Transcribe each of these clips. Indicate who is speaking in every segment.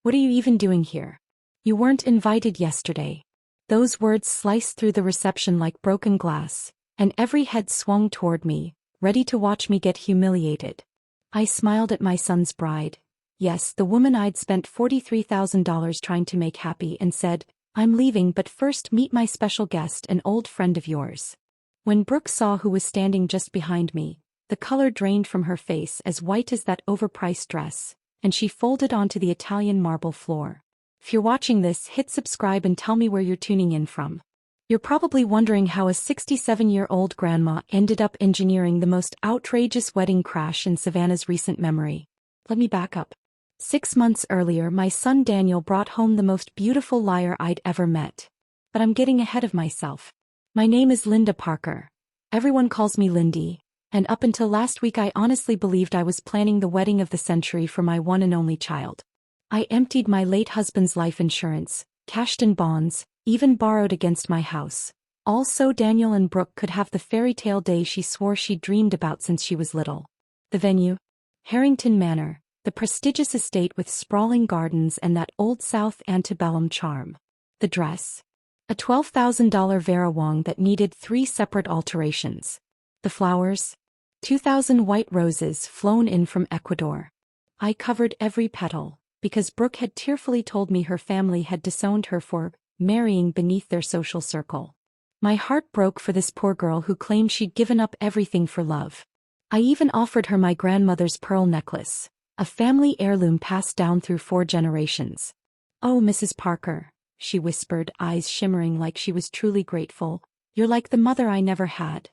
Speaker 1: What are you even doing here? You weren't invited yesterday. Those words sliced through the reception like broken glass, and every head swung toward me, ready to watch me get humiliated. I smiled at my son's bride. Yes, the woman I'd spent $43,000 trying to make happy, and said, "I'm leaving, but first meet my special guest, an old friend of yours." When Brooke saw who was standing just behind me, the color drained from her face as white as that overpriced dress, and she folded onto the Italian marble floor. If you're watching this, hit subscribe and tell me where you're tuning in from. You're probably wondering how a 67-year-old grandma ended up engineering the most outrageous wedding crash in Savannah's recent memory. Let me back up. 6 months earlier, my son Daniel brought home the most beautiful liar I'd ever met. But I'm getting ahead of myself. My name is Linda Parker. Everyone calls me Lindy, and up until last week I honestly believed I was planning the wedding of the century for my one and only child. I emptied my late husband's life insurance, cashed in bonds, even borrowed against my house, all so Daniel and Brooke could have the fairy tale day she swore she'd dreamed about since she was little. The venue? Harrington Manor, the prestigious estate with sprawling gardens and that old South antebellum charm. The dress? A $12,000 Vera Wang that needed 3 separate alterations. The flowers? 2,000 white roses flown in from Ecuador. I covered every petal, because Brooke had tearfully told me her family had disowned her for marrying beneath their social circle. My heart broke for this poor girl who claimed she'd given up everything for love. I even offered her my grandmother's pearl necklace, a family heirloom passed down through 4 generations. "Oh, Mrs. Parker," she whispered, eyes shimmering like she was truly grateful, "you're like the mother I never had."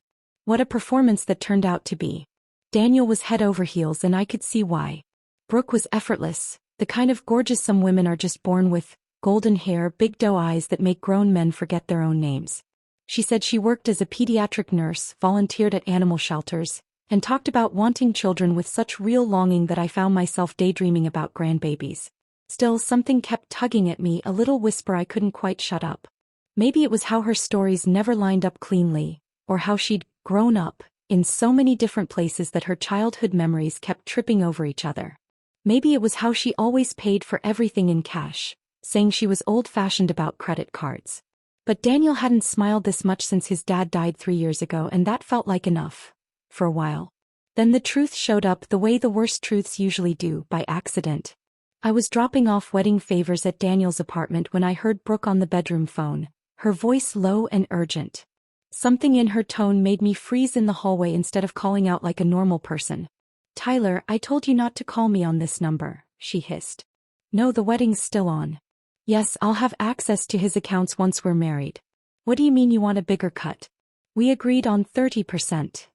Speaker 1: What a performance that turned out to be. Daniel was head over heels, and I could see why. Brooke was effortless, the kind of gorgeous some women are just born with, golden hair, big doe eyes that make grown men forget their own names. She said she worked as a pediatric nurse, volunteered at animal shelters, and talked about wanting children with such real longing that I found myself daydreaming about grandbabies. Still, something kept tugging at me, a little whisper I couldn't quite shut up. Maybe it was how her stories never lined up cleanly, or how she'd grown up in so many different places that her childhood memories kept tripping over each other. Maybe it was how she always paid for everything in cash, saying she was old-fashioned about credit cards. But Daniel hadn't smiled this much since his dad died 3 years ago, and that felt like enough. For a while. Then the truth showed up the way the worst truths usually do, by accident. I was dropping off wedding favors at Daniel's apartment when I heard Brooke on the bedroom phone, her voice low and urgent. Something in her tone made me freeze in the hallway instead of calling out like a normal person. "Tyler, I told you not to call me on this number," she hissed. "No, the wedding's still on." "Yes, I'll have access to his accounts once we're married." "What do you mean you want a bigger cut?" "We agreed on 30%.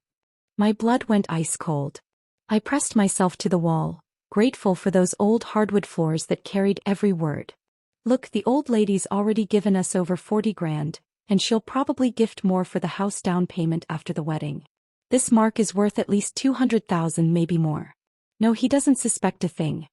Speaker 1: My blood went ice cold. I pressed myself to the wall, grateful for those old hardwood floors that carried every word. "Look, the old lady's already given us over 40 grand, and she'll probably gift more for the house down payment after the wedding. This Mark is worth at least 200,000, maybe more. No, he doesn't suspect a thing.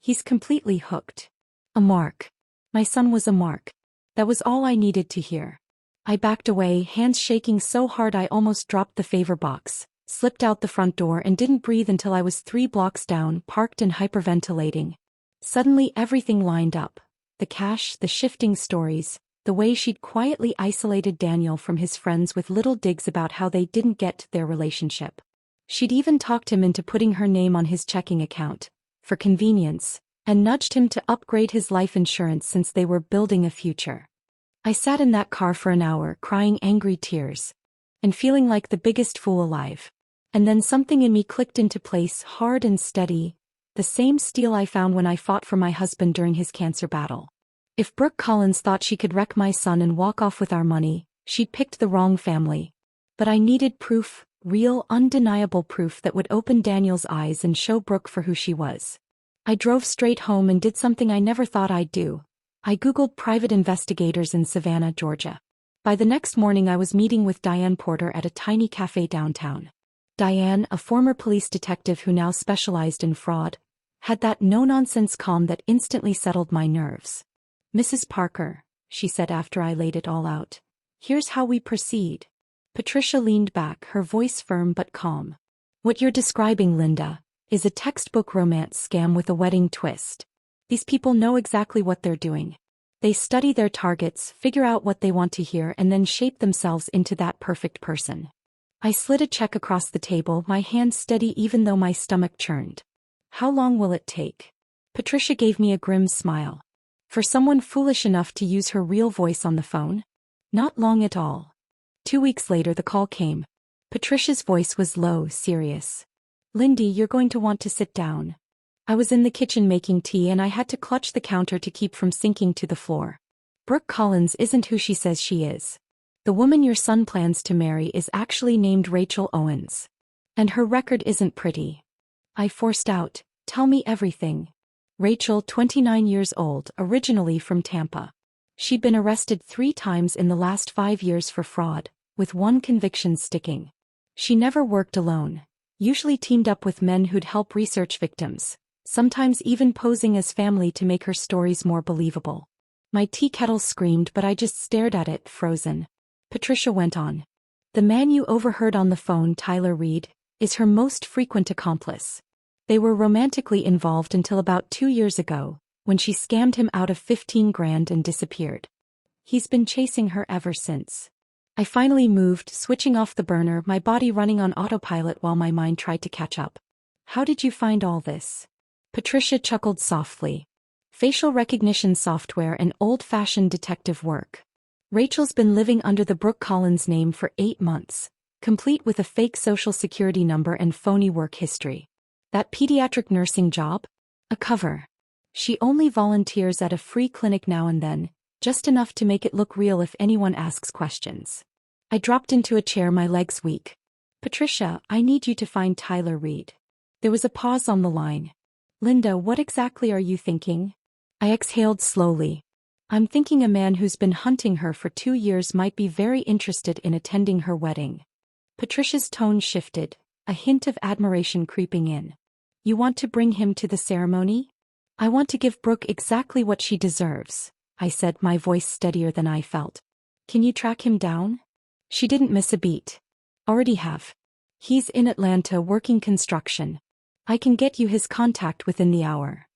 Speaker 1: He's completely hooked." A mark. My son was a mark. That was all I needed to hear. I backed away, hands shaking so hard I almost dropped the favor box, slipped out the front door and didn't breathe until I was 3 blocks down, parked and hyperventilating. Suddenly everything lined up. The cash, the shifting stories, the way she'd quietly isolated Daniel from his friends with little digs about how they didn't get their relationship. She'd even talked him into putting her name on his checking account, for convenience, and nudged him to upgrade his life insurance since they were building a future. I sat in that car for an hour, crying angry tears, and feeling like the biggest fool alive. And then something in me clicked into place, hard and steady, the same steel I found when I fought for my husband during his cancer battle. If Brooke Collins thought she could wreck my son and walk off with our money, she'd picked the wrong family. But I needed proof, real, undeniable proof that would open Daniel's eyes and show Brooke for who she was. I drove straight home and did something I never thought I'd do. I Googled private investigators in Savannah, Georgia. By the next morning I was meeting with Diane Porter at a tiny cafe downtown. Diane, a former police detective who now specialized in fraud, had that no-nonsense calm that instantly settled my nerves. "Mrs. Parker," she said after I laid it all out, "here's how we proceed." Patricia leaned back, her voice firm but calm. "What you're describing, Linda, is a textbook romance scam with a wedding twist. These people know exactly what they're doing. They study their targets, figure out what they want to hear, and then shape themselves into that perfect person. I slid a check across the table, my hand steady even though my stomach churned. How long will it take? Patricia gave me a grim smile. For someone foolish enough to use her real voice on the phone? Not long at all. 2 weeks later the call came. Patricia's voice was low, serious. Lindy, you're going to want to sit down. I was in the kitchen making tea and I had to clutch the counter to keep from sinking to the floor. Brooke Collins isn't who she says she is. The woman your son plans to marry is actually named Rachel Owens. And her record isn't pretty. I forced out, tell me everything. Rachel, 29 years old, originally from Tampa. She'd been arrested 3 times in the last 5 years for fraud, with 1 conviction sticking. She never worked alone, usually teamed up with men who'd help research victims, sometimes even posing as family to make her stories more believable. My tea kettle screamed, but I just stared at it, frozen. Patricia went on. The man you overheard on the phone, Tyler Reed, is her most frequent accomplice. They were romantically involved until about 2 years ago, when she scammed him out of 15 grand and disappeared. He's been chasing her ever since. I finally moved, switching off the burner, my body running on autopilot while my mind tried to catch up. How did you find all this? Patricia chuckled softly. Facial recognition software and old-fashioned detective work. Rachel's been living under the Brooke Collins name for 8 months, complete with a fake social security number and phony work history. That pediatric nursing job? A cover. She only volunteers at a free clinic now and then, just enough to make it look real if anyone asks questions. I dropped into a chair, my legs weak. Patricia, I need you to find Tyler Reed. There was a pause on the line. Linda, what exactly are you thinking? I exhaled slowly. I'm thinking a man who's been hunting her for 2 years might be very interested in attending her wedding. Patricia's tone shifted, a hint of admiration creeping in. You want to bring him to the ceremony? I want to give Brooke exactly what she deserves, I said, my voice steadier than I felt. Can you track him down? She didn't miss a beat. Already have. He's in Atlanta working construction. I can get you his contact within the hour.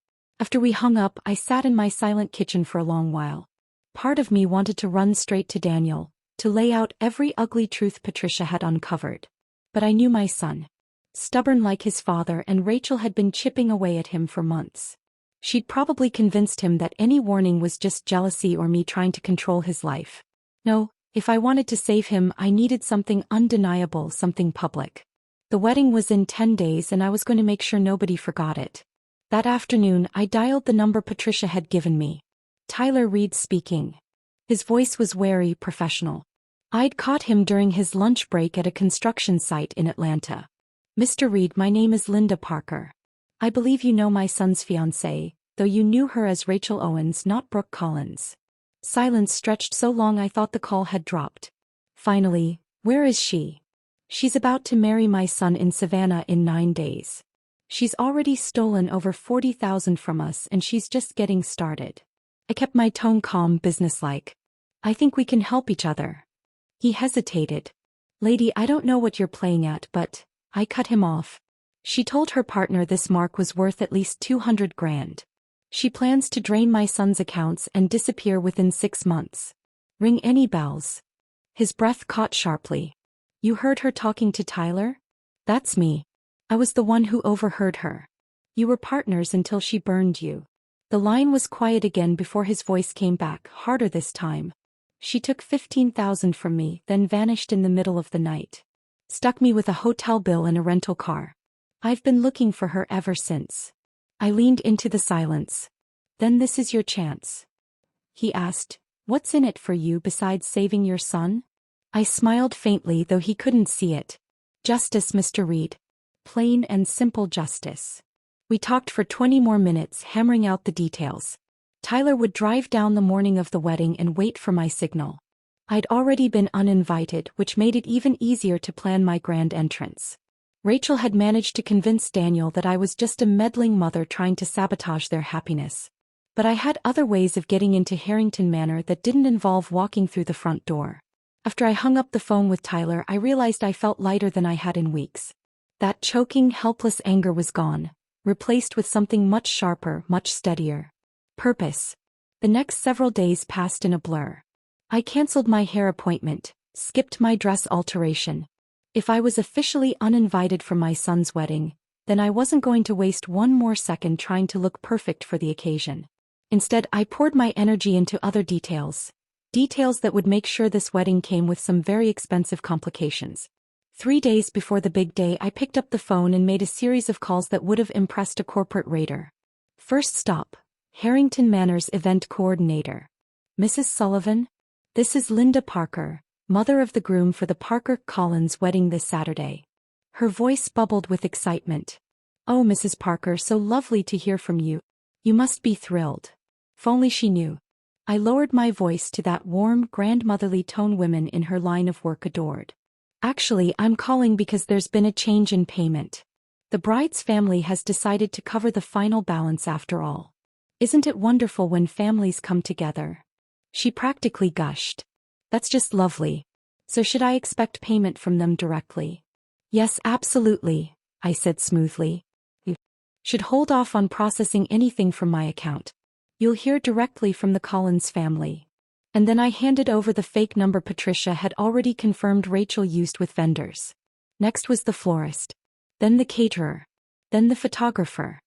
Speaker 1: After we hung up, I sat in my silent kitchen for a long while. Part of me wanted to run straight to Daniel, to lay out every ugly truth Patricia had uncovered. But I knew my son. Stubborn like his father, and Rachel had been chipping away at him for months. She'd probably convinced him that any warning was just jealousy or me trying to control his life. No, if I wanted to save him, I needed something undeniable, something public. The wedding was in 10 days and I was going to make sure nobody forgot it. That afternoon, I dialed the number Patricia had given me. Tyler Reed speaking. His voice was wary, professional. I'd caught him during his lunch break at a construction site in Atlanta. Mr. Reed, my name is Linda Parker. I believe you know my son's fiancée, though you knew her as Rachel Owens, not Brooke Collins. Silence stretched so long I thought the call had dropped. Finally, where is she? She's about to marry my son in Savannah in 9 days. She's already stolen over $40,000 from us and she's just getting started. I kept my tone calm, businesslike. I think we can help each other. He hesitated. Lady, I don't know what you're playing at, but... I cut him off. She told her partner this mark was worth at least 200 grand. She plans to drain my son's accounts and disappear within 6 months. Ring any bells? His breath caught sharply. You heard her talking to Tyler? That's me. I was the one who overheard her. You were partners until she burned you. The line was quiet again before his voice came back, harder this time. She took 15,000 from me, then vanished in the middle of the night. Stuck me with a hotel bill and a rental car. I've been looking for her ever since. I leaned into the silence. Then this is your chance. He asked, what's in it for you besides saving your son? I smiled faintly, though he couldn't see it. Justice, Mr. Reed. Plain and simple justice. We talked for 20 more minutes, hammering out the details. Tyler would drive down the morning of the wedding and wait for my signal. I'd already been uninvited, which made it even easier to plan my grand entrance. Rachel had managed to convince Daniel that I was just a meddling mother trying to sabotage their happiness. But I had other ways of getting into Harrington Manor that didn't involve walking through the front door. After I hung up the phone with Tyler, I realized I felt lighter than I had in weeks. That choking, helpless anger was gone, replaced with something much sharper, much steadier. Purpose. The next several days passed in a blur. I canceled my hair appointment, skipped my dress alteration. If I was officially uninvited from my son's wedding, then I wasn't going to waste one more second trying to look perfect for the occasion. Instead, I poured my energy into other details. Details that would make sure this wedding came with some very expensive complications. 3 days before the big day, I picked up the phone and made a series of calls that would have impressed a corporate raider. First stop, Harrington Manor's event coordinator. Mrs. Sullivan? This is Linda Parker, mother of the groom for the Parker-Collins wedding this Saturday. Her voice bubbled with excitement. Oh, Mrs. Parker, so lovely to hear from you. You must be thrilled. If only she knew. I lowered my voice to that warm, grandmotherly tone women in her line of work adored. Actually, I'm calling because there's been a change in payment. The bride's family has decided to cover the final balance after all. Isn't it wonderful when families come together? She practically gushed. That's just lovely. So should I expect payment from them directly? Yes, absolutely, I said smoothly. You should hold off on processing anything from my account. You'll hear directly from the Collins family. And then I handed over the fake number Patricia had already confirmed Rachel used with vendors. Next was the florist. Then the caterer. Then the photographer.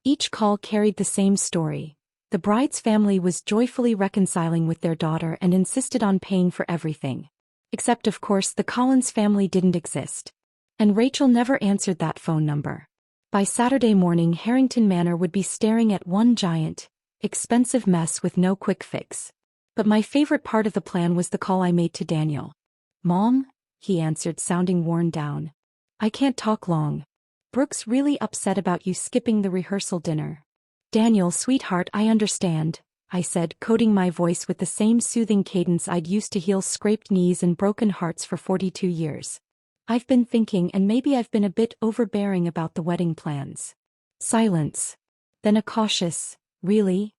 Speaker 1: Each call carried the same story. The bride's family was joyfully reconciling with their daughter and insisted on paying for everything. Except, of course, the Collins family didn't exist. And Rachel never answered that phone number. By Saturday morning, Harrington Manor would be staring at one giant, expensive mess with no quick fix. But my favorite part of the plan was the call I made to Daniel. Mom? He answered, sounding worn down. I can't talk long. Brooke's really upset about you skipping the rehearsal dinner. Daniel, sweetheart, I understand, I said, coating my voice with the same soothing cadence I'd used to heal scraped knees and broken hearts for 42 years. I've been thinking, and maybe I've been a bit overbearing about the wedding plans. Silence. Then a cautious, really?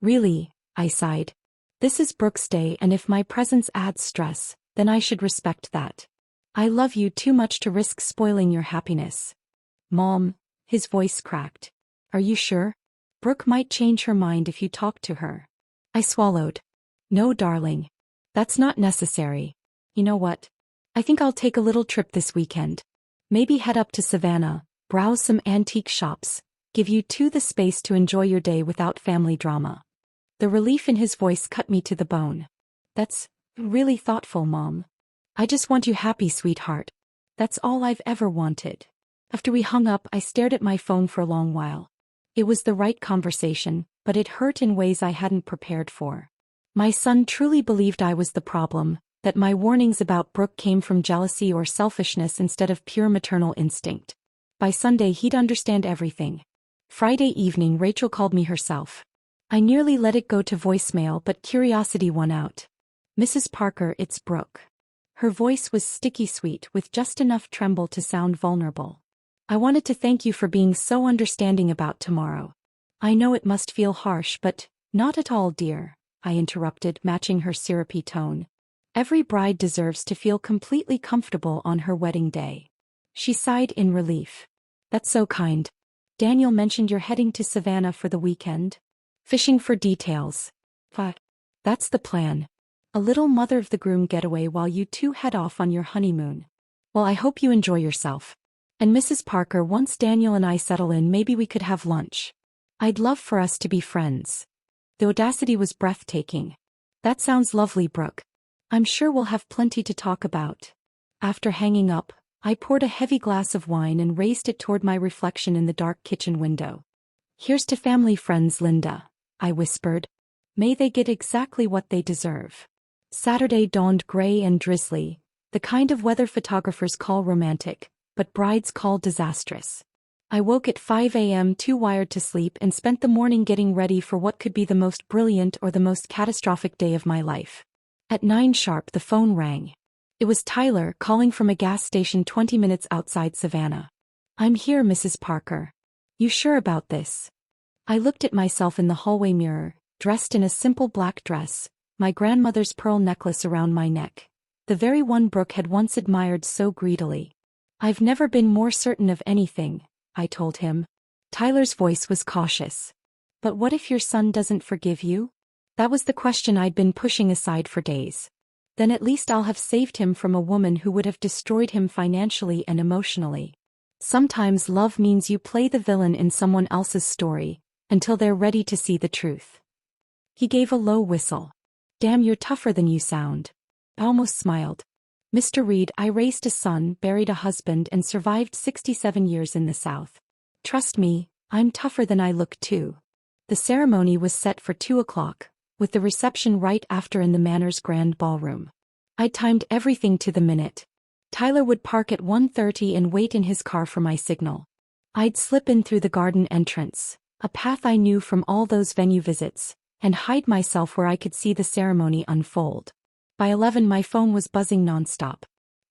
Speaker 1: Really, I sighed. This is Brooke's day, and if my presence adds stress, then I should respect that. I love you too much to risk spoiling your happiness. Mom, his voice cracked. Are you sure? Brooke might change her mind if you talk to her. I swallowed. No, darling. That's not necessary. You know what? I think I'll take a little trip this weekend. Maybe head up to Savannah, browse some antique shops, give you two the space to enjoy your day without family drama. The relief in his voice cut me to the bone. That's really thoughtful, Mom. I just want you happy, sweetheart. That's all I've ever wanted. After we hung up, I stared at my phone for a long while. It was the right conversation, but it hurt in ways I hadn't prepared for. My son truly believed I was the problem, that my warnings about Brooke came from jealousy or selfishness instead of pure maternal instinct. By Sunday, he'd understand everything. Friday evening, Rachel called me herself. I nearly let it go to voicemail, but curiosity won out. Mrs. Parker, it's Brooke. Her voice was sticky sweet with just enough tremble to sound vulnerable. I wanted to thank you for being so understanding about tomorrow. I know it must feel harsh, but not at all, dear, I interrupted, matching her syrupy tone. Every bride deserves to feel completely comfortable on her wedding day. She sighed in relief. That's so kind. Daniel mentioned you're heading to Savannah for the weekend. Fishing for details. That's the plan. A little mother of the groom getaway while you two head off on your honeymoon. Well, I hope you enjoy yourself. And Mrs. Parker, once Daniel and I settle in, maybe we could have lunch. I'd love for us to be friends. The audacity was breathtaking. That sounds lovely, Brooke. I'm sure we'll have plenty to talk about. After hanging up, I poured a heavy glass of wine and raised it toward my reflection in the dark kitchen window. Here's to family friends, Linda, I whispered. May they get exactly what they deserve. Saturday dawned gray and drizzly, the kind of weather photographers call romantic, but brides call disastrous. I woke at 5 a.m. too wired to sleep and spent the morning getting ready for what could be the most brilliant or the most catastrophic day of my life. At 9 sharp, the phone rang. It was Tyler calling from a gas station 20 minutes outside Savannah. I'm here, Mrs. Parker. You sure about this? I looked at myself in the hallway mirror, dressed in a simple black dress, my grandmother's pearl necklace around my neck, the very one Brooke had once admired so greedily. I've never been more certain of anything, I told him. Tyler's voice was cautious. But what if your son doesn't forgive you? That was the question I'd been pushing aside for days. Then at least I'll have saved him from a woman who would have destroyed him financially and emotionally. Sometimes love means you play the villain in someone else's story, until they're ready to see the truth. He gave a low whistle. Damn, you're tougher than you sound. I almost smiled. Mr. Reed, I raised a son, buried a husband, and survived 67 years in the South. Trust me, I'm tougher than I look too. The ceremony was set for 2 o'clock, with the reception right after in the Manor's grand ballroom. I'd timed everything to the minute. Tyler would park at 1:30 and wait in his car for my signal. I'd slip in through the garden entrance, a path I knew from all those venue visits, and hide myself where I could see the ceremony unfold. By 11 my phone was buzzing nonstop.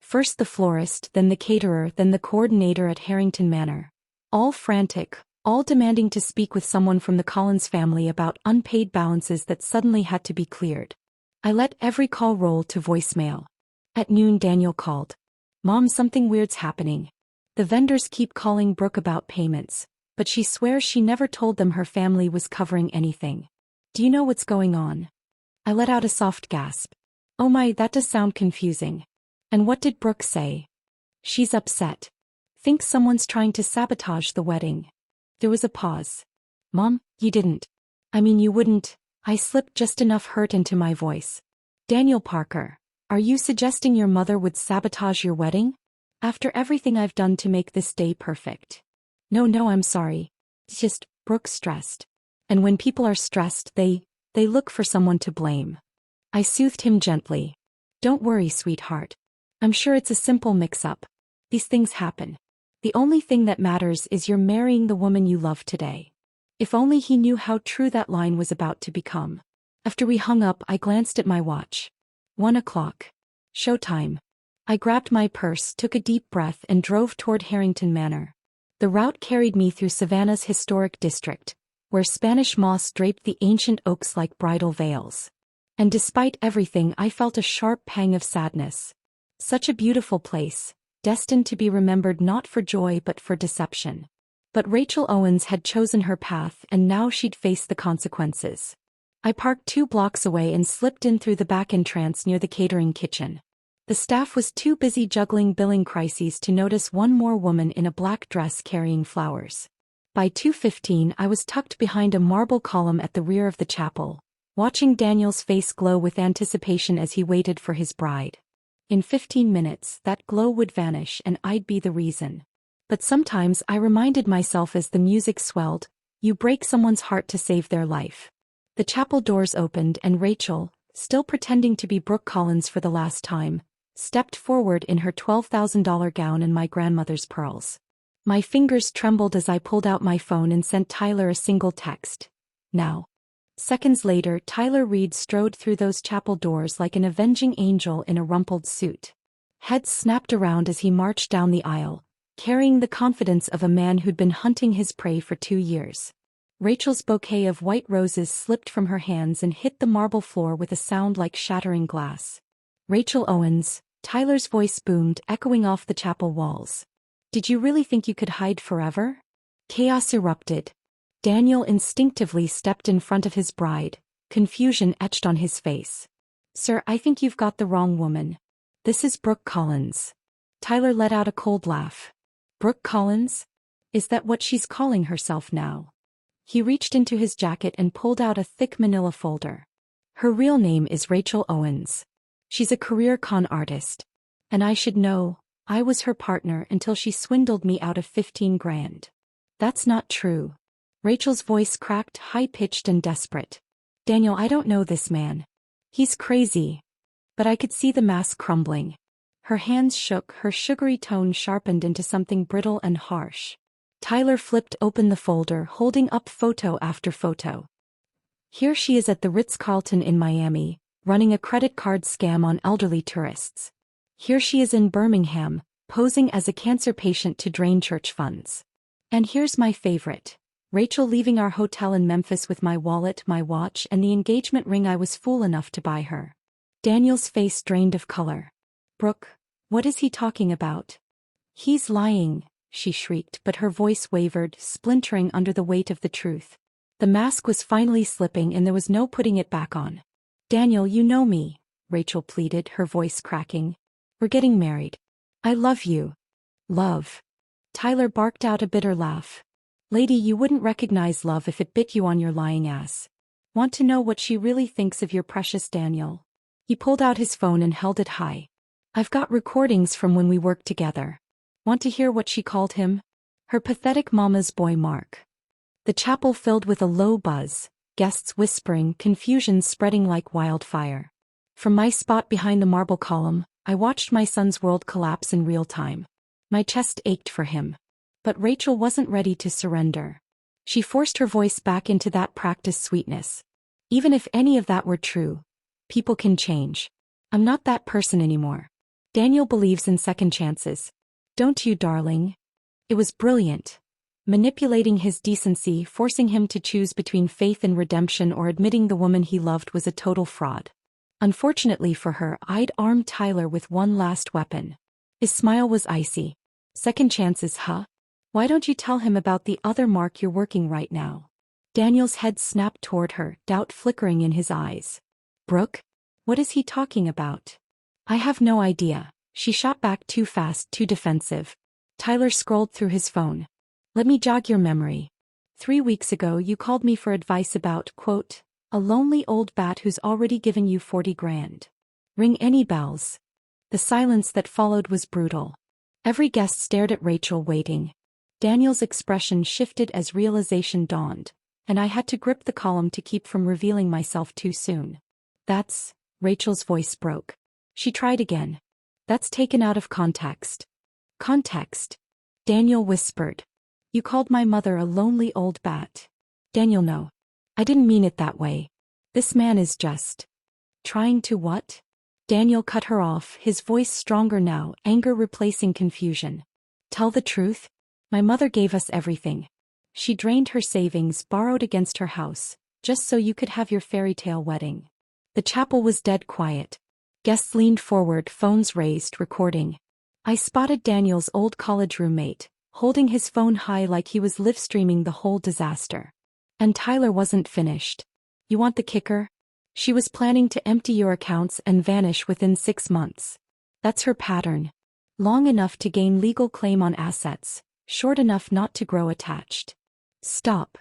Speaker 1: First the florist, then the caterer, then the coordinator at Harrington Manor. All frantic, all demanding to speak with someone from the Collins family about unpaid balances that suddenly had to be cleared. I let every call roll to voicemail. At noon Daniel called. Mom, something weird's happening. The vendors keep calling Brooke about payments, but she swears she never told them her family was covering anything. Do you know what's going on? I let out a soft gasp. Oh my, that does sound confusing. And what did Brooke say? She's upset. Thinks someone's trying to sabotage the wedding. There was a pause. Mom, you didn't. I mean, you wouldn't. I slipped just enough hurt into my voice. Daniel Parker, are you suggesting your mother would sabotage your wedding? After everything I've done to make this day perfect. No, I'm sorry. It's just, Brooke's stressed. And when people are stressed, they look for someone to blame. I soothed him gently. Don't worry, sweetheart. I'm sure it's a simple mix-up. These things happen. The only thing that matters is you're marrying the woman you love today. If only he knew how true that line was about to become. After we hung up, I glanced at my watch. 1 o'clock. Showtime. I grabbed my purse, took a deep breath, and drove toward Harrington Manor. The route carried me through Savannah's historic district, where Spanish moss draped the ancient oaks like bridal veils. And despite everything, I felt a sharp pang of sadness. Such a beautiful place, destined to be remembered not for joy but for deception. But Rachel Owens had chosen her path, and now she'd face the consequences. I parked 2 blocks away and slipped in through the back entrance near the catering kitchen. The staff was too busy juggling billing crises to notice one more woman in a black dress carrying flowers. By 2:15 I was tucked behind a marble column at the rear of the chapel, watching Daniel's face glow with anticipation as he waited for his bride. In 15 minutes, that glow would vanish and I'd be the reason. But sometimes I reminded myself as the music swelled, you break someone's heart to save their life. The chapel doors opened and Rachel, still pretending to be Brooke Collins for the last time, stepped forward in her $12,000 gown and my grandmother's pearls. My fingers trembled as I pulled out my phone and sent Tyler a single text. Now. Seconds later, Tyler Reed strode through those chapel doors like an avenging angel in a rumpled suit. Heads snapped around as he marched down the aisle, carrying the confidence of a man who'd been hunting his prey for 2 years. Rachel's bouquet of white roses slipped from her hands and hit the marble floor with a sound like shattering glass. Rachel Owens, Tyler's voice boomed, echoing off the chapel walls. Did you really think you could hide forever? Chaos erupted. Daniel instinctively stepped in front of his bride, confusion etched on his face. Sir, I think you've got the wrong woman. This is Brooke Collins. Tyler let out a cold laugh. Brooke Collins? Is that what she's calling herself now? He reached into his jacket and pulled out a thick manila folder. Her real name is Rachel Owens. She's a career con artist. And I should know, I was her partner until she swindled me out of 15 grand. That's not true. Rachel's voice cracked, high-pitched and desperate. Daniel, I don't know this man. He's crazy. But I could see the mask crumbling. Her hands shook, her sugary tone sharpened into something brittle and harsh. Tyler flipped open the folder, holding up photo after photo. Here she is at the Ritz-Carlton in Miami, running a credit card scam on elderly tourists. Here she is in Birmingham, posing as a cancer patient to drain church funds. And here's my favorite. Rachel leaving our hotel in Memphis with my wallet, my watch, and the engagement ring I was fool enough to buy her. Daniel's face drained of color. Brooke, what is he talking about? He's lying, she shrieked, but her voice wavered, splintering under the weight of the truth. The mask was finally slipping and there was no putting it back on. Daniel, you know me, Rachel pleaded, her voice cracking. We're getting married. I love you. Love. Tyler barked out a bitter laugh. Lady, you wouldn't recognize love if it bit you on your lying ass. Want to know what she really thinks of your precious Daniel? He pulled out his phone and held it high. I've got recordings from when we worked together. Want to hear what she called him? Her pathetic mama's boy Mark. The chapel filled with a low buzz, guests whispering, confusion spreading like wildfire. From my spot behind the marble column, I watched my son's world collapse in real time. My chest ached for him. But Rachel wasn't ready to surrender. She forced her voice back into that practiced sweetness. Even if any of that were true, people can change. I'm not that person anymore. Daniel believes in second chances. Don't you, darling? It was brilliant. Manipulating his decency, forcing him to choose between faith and redemption or admitting the woman he loved was a total fraud. Unfortunately for her, I'd armed Tyler with one last weapon. His smile was icy. Second chances, huh? Why don't you tell him about the other Mark you're working right now? Daniel's head snapped toward her, doubt flickering in his eyes. Brooke? What is he talking about? I have no idea. She shot back too fast, too defensive. Tyler scrolled through his phone. Let me jog your memory. 3 weeks ago you called me for advice about, quote, a lonely old bat who's already given you 40 grand. Ring any bells? The silence that followed was brutal. Every guest stared at Rachel, waiting. Daniel's expression shifted as realization dawned, and I had to grip the column to keep from revealing myself too soon. That's, Rachel's voice broke. She tried again. That's taken out of context. Context? Daniel whispered. You called my mother a lonely old bat. Daniel, no. I didn't mean it that way. This man is just trying to what? Daniel cut her off, his voice stronger now, anger replacing confusion. Tell the truth? My mother gave us everything. She drained her savings, borrowed against her house, just so you could have your fairy tale wedding. The chapel was dead quiet. Guests leaned forward, phones raised, recording. I spotted Daniel's old college roommate, holding his phone high like he was live streaming the whole disaster. And Tyler wasn't finished. You want the kicker? She was planning to empty your accounts and vanish within 6 months. That's her pattern. Long enough to gain legal claim on assets, short enough not to grow attached. Stop.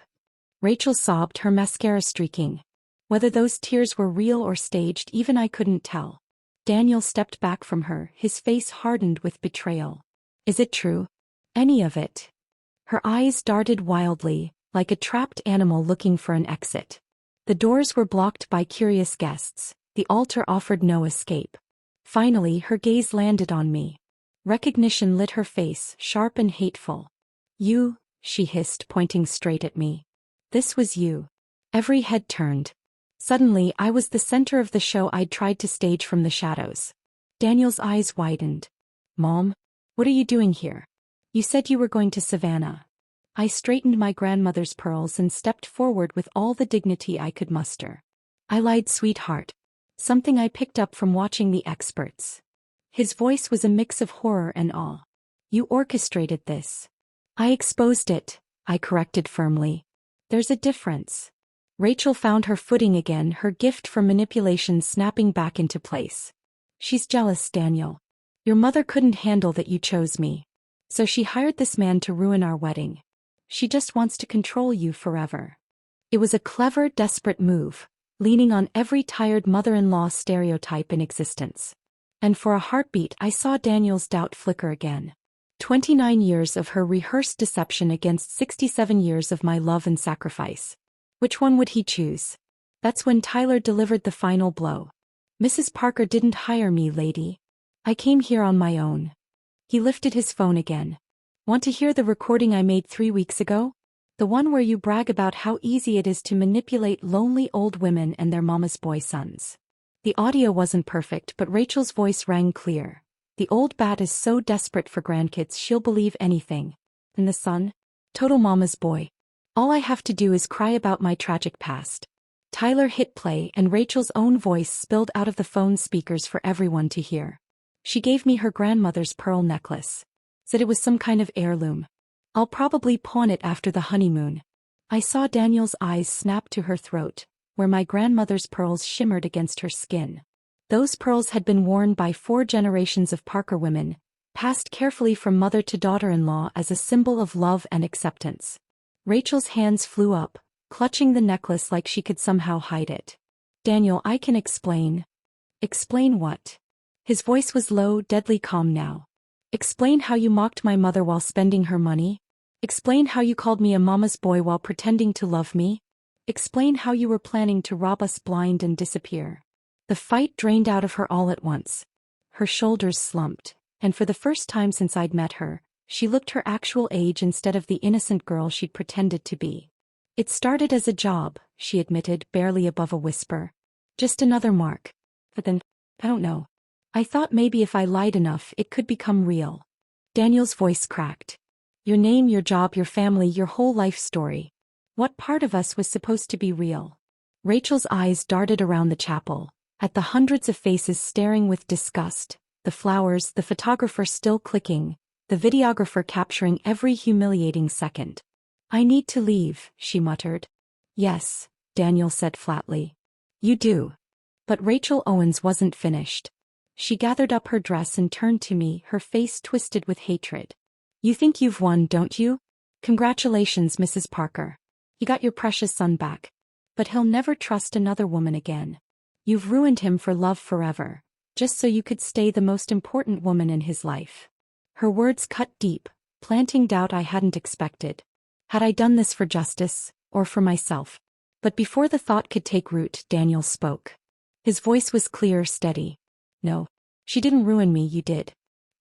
Speaker 1: Rachel sobbed, her mascara streaking. Whether those tears were real or staged, even I couldn't tell. Daniel stepped back from her, his face hardened with betrayal. Is it true? Any of it? Her eyes darted wildly, like a trapped animal looking for an exit. The doors were blocked by curious guests. The altar offered no escape. Finally, her gaze landed on me. Recognition lit her face, sharp and hateful. You, she hissed, pointing straight at me. This was you. Every head turned. Suddenly, I was the center of the show I'd tried to stage from the shadows. Daniel's eyes widened. Mom? What are you doing here? You said you were going to Savannah. I straightened my grandmother's pearls and stepped forward with all the dignity I could muster. I lied, sweetheart. Something I picked up from watching the experts. His voice was a mix of horror and awe. You orchestrated this. I exposed it, I corrected firmly. There's a difference. Rachel found her footing again, her gift for manipulation snapping back into place. She's jealous, Daniel. Your mother couldn't handle that you chose me. So she hired this man to ruin our wedding. She just wants to control you forever. It was a clever, desperate move, leaning on every tired mother-in-law stereotype in existence. And for a heartbeat I saw Daniel's doubt flicker again. 29 years of her rehearsed deception against 67 years of my love and sacrifice. Which one would he choose? That's when Tyler delivered the final blow. Mrs. Parker didn't hire me, lady. I came here on my own. He lifted his phone again. Want to hear the recording I made 3 weeks ago? The one where you brag about how easy it is to manipulate lonely old women and their mama's boy sons. The audio wasn't perfect, but Rachel's voice rang clear. The old bat is so desperate for grandkids she'll believe anything. And the son? Total mama's boy. All I have to do is cry about my tragic past. Tyler hit play and Rachel's own voice spilled out of the phone speakers for everyone to hear. She gave me her grandmother's pearl necklace. Said it was some kind of heirloom. I'll probably pawn it after the honeymoon. I saw Daniel's eyes snap to her throat, where my grandmother's pearls shimmered against her skin. Those pearls had been worn by 4 generations of Parker women, passed carefully from mother to daughter-in-law as a symbol of love and acceptance. Rachel's hands flew up, clutching the necklace like she could somehow hide it. Daniel, I can explain. Explain what? His voice was low, deadly calm now. Explain how you mocked my mother while spending her money? Explain how you called me a mama's boy while pretending to love me? Explain how you were planning to rob us blind and disappear. The fight drained out of her all at once. Her shoulders slumped, and for the first time since I'd met her, she looked her actual age instead of the innocent girl she'd pretended to be. It started as a job, she admitted, barely above a whisper. Just another mark. But then, I don't know. I thought maybe if I lied enough it could become real. Daniel's voice cracked. Your name, your job, your family, your whole life story. What part of us was supposed to be real? Rachel's eyes darted around the chapel, at the hundreds of faces staring with disgust, the flowers, the photographer still clicking, the videographer capturing every humiliating second. I need to leave, she muttered. Yes, Daniel said flatly. You do. But Rachel Owens wasn't finished. She gathered up her dress and turned to me, her face twisted with hatred. You think you've won, don't you? Congratulations, Mrs. Parker. You got your precious son back. But he'll never trust another woman again. You've ruined him for love forever, just so you could stay the most important woman in his life. Her words cut deep, planting doubt I hadn't expected. Had I done this for justice, or for myself? But before the thought could take root, Daniel spoke. His voice was clear, steady. No, she didn't ruin me, you did.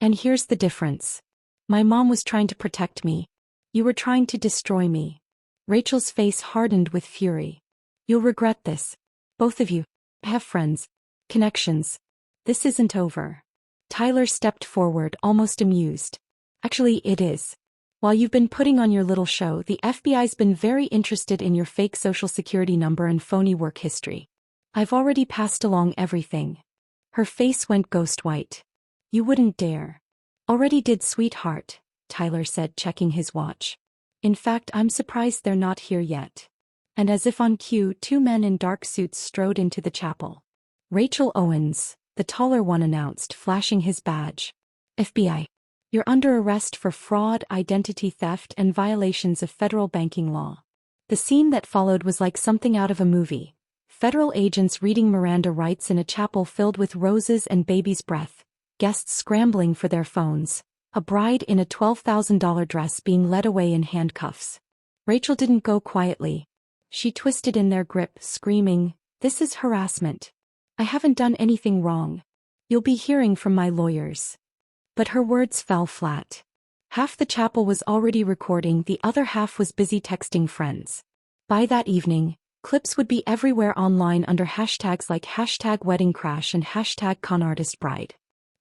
Speaker 1: And here's the difference. My mom was trying to protect me. You were trying to destroy me. Rachel's face hardened with fury. You'll regret this. Both of you. I have friends. Connections. This isn't over. Tyler stepped forward, almost amused. Actually, it is. While you've been putting on your little show, the FBI's been very interested in your fake social security number and phony work history. I've already passed along everything. Her face went ghost white. You wouldn't dare. Already did, sweetheart, Tyler said, checking his watch. In fact, I'm surprised they're not here yet. And as if on cue, 2 men in dark suits strode into the chapel. Rachel Owens, the taller one, announced, flashing his badge. FBI. You're under arrest for fraud, identity theft, and violations of federal banking law. The scene that followed was like something out of a movie. Federal agents reading Miranda rights in a chapel filled with roses and baby's breath, guests scrambling for their phones, a bride in a $12,000 dress being led away in handcuffs. Rachel didn't go quietly. She twisted in their grip, screaming, "This is harassment. I haven't done anything wrong. You'll be hearing from my lawyers." But her words fell flat. Half the chapel was already recording, the other half was busy texting friends. By that evening, clips would be everywhere online under hashtags like #weddingcrash and #conartistbride.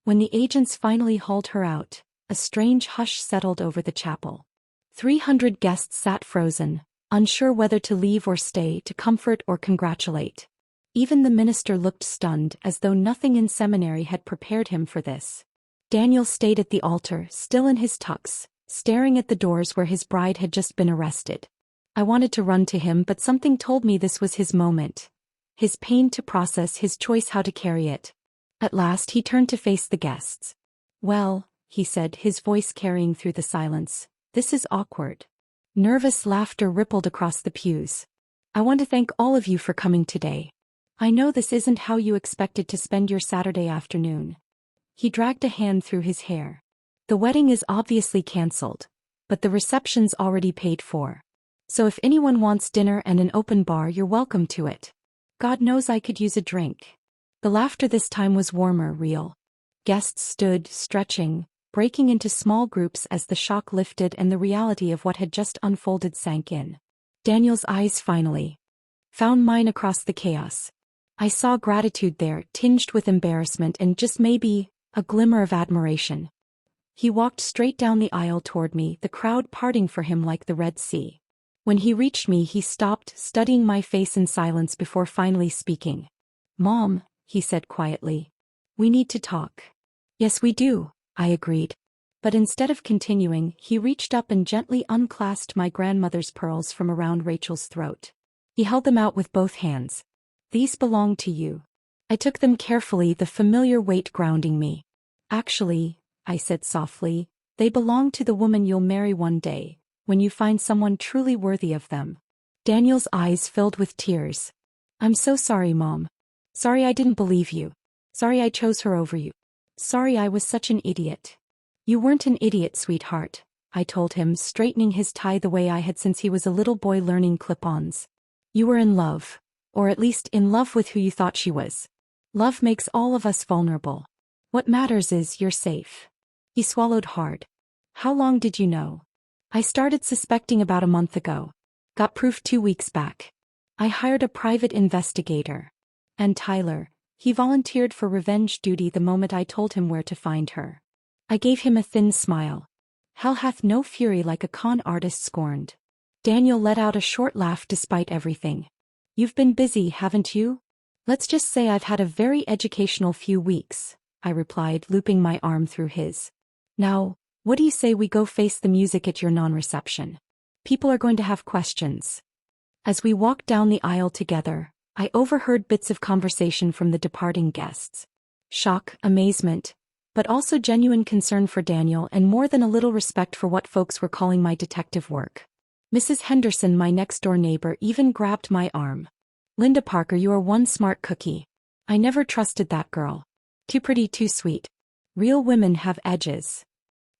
Speaker 1: When the agents finally hauled her out, a strange hush settled over the chapel. 300 guests sat frozen, unsure whether to leave or stay, to comfort or congratulate. Even the minister looked stunned, as though nothing in seminary had prepared him for this. Daniel stayed at the altar, still in his tux, staring at the doors where his bride had just been arrested. I wanted to run to him, but something told me this was his moment. His pain to process, his choice how to carry it. At last he turned to face the guests. "Well," he said, his voice carrying through the silence, "this is awkward." Nervous laughter rippled across the pews. "I want to thank all of you for coming today. I know this isn't how you expected to spend your Saturday afternoon." He dragged a hand through his hair. "The wedding is obviously cancelled, but the reception's already paid for. So if anyone wants dinner and an open bar, you're welcome to it. God knows I could use a drink." The laughter this time was warmer, real. Guests stood, stretching, breaking into small groups as the shock lifted and the reality of what had just unfolded sank in. Daniel's eyes finally found mine across the chaos. I saw gratitude there, tinged with embarrassment and just maybe a glimmer of admiration. He walked straight down the aisle toward me, the crowd parting for him like the Red Sea. When he reached me, he stopped, studying my face in silence before finally speaking. "Mom," he said quietly, "we need to talk." "Yes, we do," I agreed. But instead of continuing, he reached up and gently unclasped my grandmother's pearls from around Rachel's throat. He held them out with both hands. "These belong to you." I took them carefully, the familiar weight grounding me. "Actually," I said softly, "they belong to the woman you'll marry one day, when you find someone truly worthy of them." Daniel's eyes filled with tears. "I'm so sorry, Mom. Sorry I didn't believe you. Sorry I chose her over you. Sorry I was such an idiot." "You weren't an idiot, sweetheart," I told him, straightening his tie the way I had since he was a little boy learning clip-ons. "You were in love. Or at least in love with who you thought she was. Love makes all of us vulnerable. What matters is you're safe." He swallowed hard. "How long did you know?" "I started suspecting about a month ago. Got proof 2 weeks back. I hired a private investigator. And Tyler, he volunteered for revenge duty the moment I told him where to find her." I gave him a thin smile. "Hell hath no fury like a con artist scorned." Daniel let out a short laugh despite everything. "You've been busy, haven't you?" "Let's just say I've had a very educational few weeks," I replied, looping my arm through his. "Now, what do you say we go face the music at your non-reception? People are going to have questions." As we walked down the aisle together, I overheard bits of conversation from the departing guests. Shock, amazement, but also genuine concern for Daniel and more than a little respect for what folks were calling my detective work. Mrs. Henderson, my next-door neighbor, even grabbed my arm. "Linda Parker, you are one smart cookie. I never trusted that girl. Too pretty, too sweet. Real women have edges."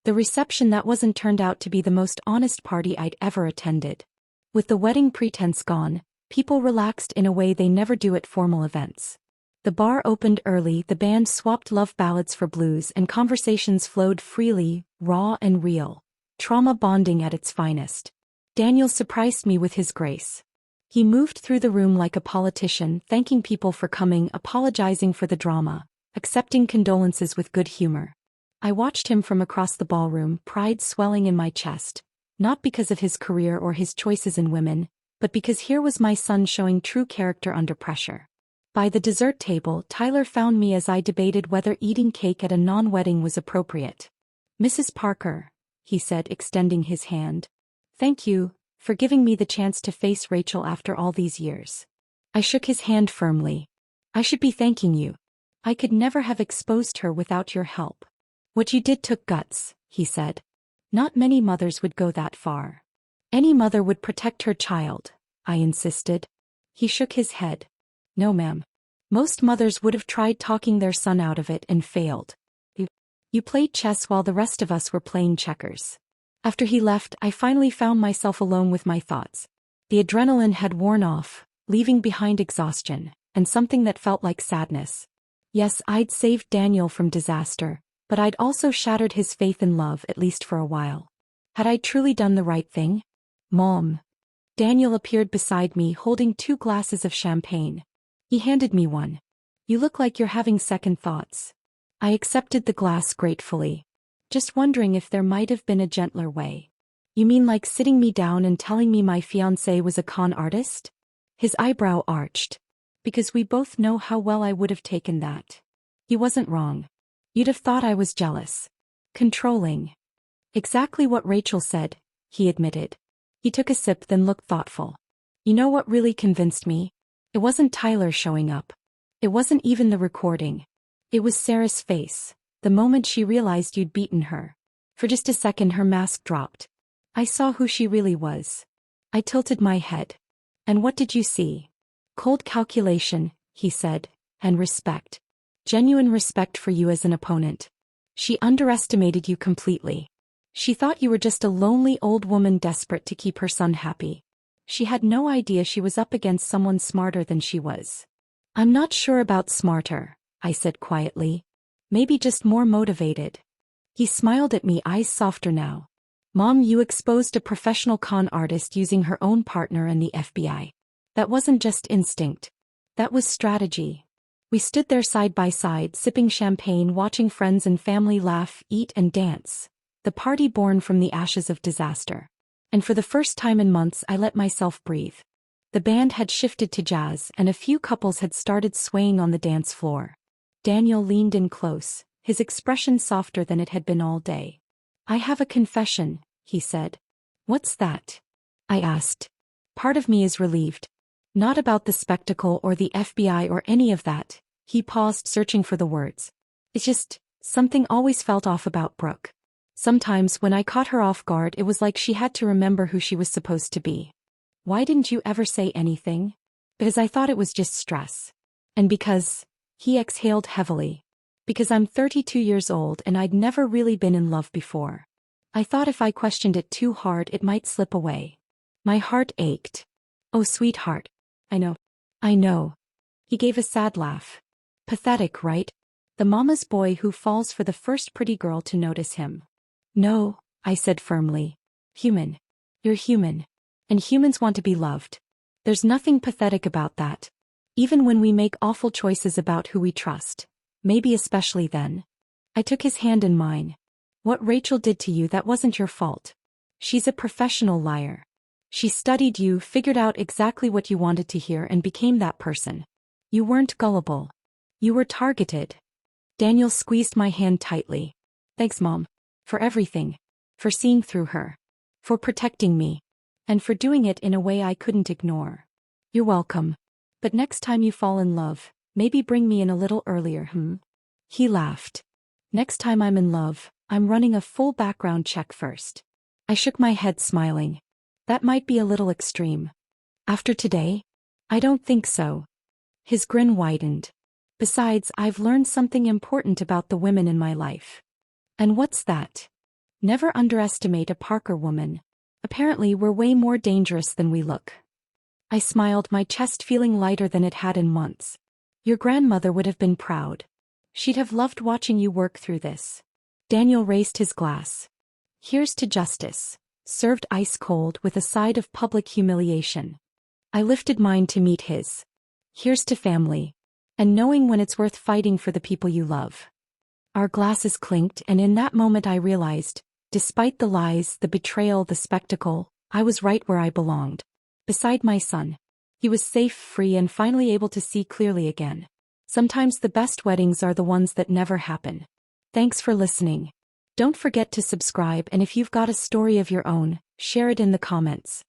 Speaker 1: The reception that wasn't turned out to be the most honest party I'd ever attended. With the wedding pretense gone, people relaxed in a way they never do at formal events. The bar opened early, the band swapped love ballads for blues, and conversations flowed freely, raw and real. Trauma bonding at its finest. Daniel surprised me with his grace. He moved through the room like a politician, thanking people for coming, apologizing for the drama, accepting condolences with good humor. I watched him from across the ballroom, pride swelling in my chest, not because of his career or his choices in women, but because here was my son showing true character under pressure. By the dessert table, Tyler found me as I debated whether eating cake at a non-wedding was appropriate. "Mrs. Parker," he said, extending his hand. "Thank you for giving me the chance to face Rachel after all these years." I shook his hand firmly. "I should be thanking you. I could never have exposed her without your help." "What you did took guts," he said. "Not many mothers would go that far." "Any mother would protect her child," I insisted. He shook his head. "No, ma'am. Most mothers would have tried talking their son out of it and failed. You played chess while the rest of us were playing checkers." After he left, I finally found myself alone with my thoughts. The adrenaline had worn off, leaving behind exhaustion, and something that felt like sadness. Yes, I'd saved Daniel from disaster, but I'd also shattered his faith in love, at least for a while. Had I truly done the right thing? "Mom." Daniel appeared beside me, holding 2 glasses of champagne. He handed me one. "You look like you're having second thoughts." I accepted the glass gratefully, just wondering if there might have been a gentler way. "You mean like sitting me down and telling me my fiancé was a con artist?" His eyebrow arched. "Because we both know how well I would have taken that." He wasn't wrong. You'd have thought I was jealous. Controlling. "Exactly what Rachel said," he admitted. He took a sip, then looked thoughtful. "You know what really convinced me? It wasn't Tyler showing up. It wasn't even the recording. It was Sarah's face, the moment she realized you'd beaten her. For just a second her mask dropped. I saw who she really was." I tilted my head. "And what did you see?" "Cold calculation," he said, "and respect. Genuine respect for you as an opponent. She underestimated you completely. She thought you were just a lonely old woman desperate to keep her son happy. She had no idea she was up against someone smarter than she was." "I'm not sure about smarter," I said quietly. "Maybe just more motivated." He smiled at me, eyes softer now. "Mom, you exposed a professional con artist using her own partner and the FBI. That wasn't just instinct. That was strategy." We stood there side by side, sipping champagne, watching friends and family laugh, eat and dance. The party born from the ashes of disaster. And for the first time in months I let myself breathe. The band had shifted to jazz, and a few couples had started swaying on the dance floor. Daniel leaned in close, his expression softer than it had been all day. I have a confession, he said. What's that? I asked. Part of me is relieved. Not about the spectacle or the FBI or any of that. He paused, searching for the words. It's just, something always felt off about Brooke. Sometimes when I caught her off guard, it was like she had to remember who she was supposed to be. Why didn't you ever say anything? Because I thought it was just stress. And because, he exhaled heavily. Because I'm 32 years old and I'd never really been in love before. I thought if I questioned it too hard it might slip away. My heart ached. Oh, sweetheart. I know. I know. He gave a sad laugh. Pathetic, right? The mama's boy who falls for the first pretty girl to notice him. No, I said firmly. Human. You're human. And humans want to be loved. There's nothing pathetic about that. Even when we make awful choices about who we trust. Maybe especially then. I took his hand in mine. What Rachel did to you, that wasn't your fault. She's a professional liar. She studied you, figured out exactly what you wanted to hear and became that person. You weren't gullible. You were targeted. Daniel squeezed my hand tightly. Thanks, Mom. For everything. For seeing through her. For protecting me. And for doing it in a way I couldn't ignore. You're welcome. But next time you fall in love, maybe bring me in a little earlier, He laughed. Next time I'm in love, I'm running a full background check first. I shook my head, smiling. That might be a little extreme. After today? I don't think so. His grin widened. Besides, I've learned something important about the women in my life. And what's that? Never underestimate a Parker woman. Apparently we're way more dangerous than we look. I smiled, my chest feeling lighter than it had in months. Your grandmother would have been proud. She'd have loved watching you work through this. Daniel raised his glass. Here's to justice. Served ice cold with a side of public humiliation. I lifted mine to meet his. Here's to family. And knowing when it's worth fighting for the people you love. Our glasses clinked, and in that moment I realized, despite the lies, the betrayal, the spectacle, I was right where I belonged. Beside my son. He was safe, free, and finally able to see clearly again. Sometimes the best weddings are the ones that never happen. Thanks for listening. Don't forget to subscribe, and if you've got a story of your own, share it in the comments.